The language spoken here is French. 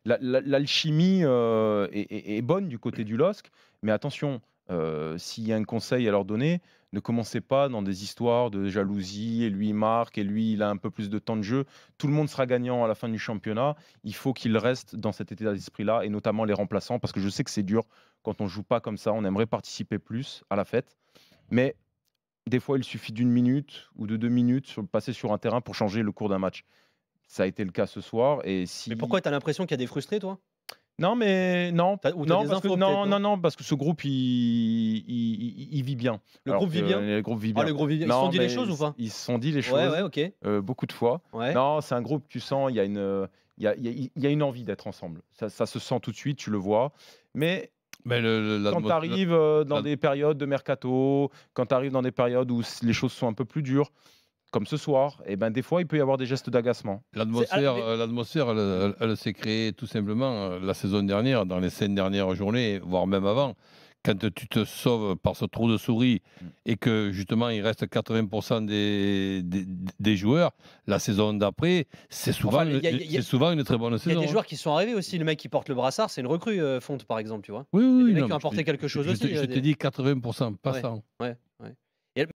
l'alchimie est bonne du côté du LOSC, mais attention, s'il y a un conseil à leur donner, ne commencez pas dans des histoires de jalousie, et lui il marque, et lui il a un peu plus de temps de jeu. Tout le monde sera gagnant à la fin du championnat. Il faut qu'il reste dans cet état d'esprit-là, et notamment les remplaçants, parce que je sais que c'est dur quand on joue pas comme ça. On aimerait participer plus à la fête, mais des fois il suffit d'une minute ou de 2 minutes passer sur un terrain pour changer le cours d'un match. Ça a été le cas ce soir, et Mais si pourquoi tu as l'impression qu'il y a des frustrés, toi? non, mais non, Ou tu as non, des parce que infos non, peut-être, non, non? non, parce que ce groupe, il vit bien. Le Alors groupe que vit bien? le groupe vit Ah, bien. le groupe vit bien. Ils se sont Non, dit les mais choses ou pas? ils se sont dit les Ouais, choses, ouais, OK. beaucoup de fois. Ouais. Non, c'est un groupe, tu sens, il y a une, il y a une envie d'être ensemble. Ça se sent tout de suite, tu le vois. Mais Mais quand tu arrives, dans des périodes de mercato, quand tu arrives dans des périodes où les choses sont un peu plus dures, comme ce soir, et ben, des fois, il peut y avoir des gestes d'agacement. l'atmosphère, elle s'est créée tout simplement la saison dernière, dans les 5 dernières journées, voire même avant. Quand tu te sauves par ce trou de souris et que justement il reste 80% des joueurs, la saison d'après, c'est souvent, Enfin, c'est souvent une très bonne Il y a saison. des Hein. joueurs qui sont arrivés aussi. Le mec qui porte le brassard, c'est une recrue, Fonte, par exemple, tu vois? Oui, Il y a oui, des mecs non, qui ont mais apporté quelque chose je aussi. te dis 80%, pas Ouais, 100. ouais, ouais.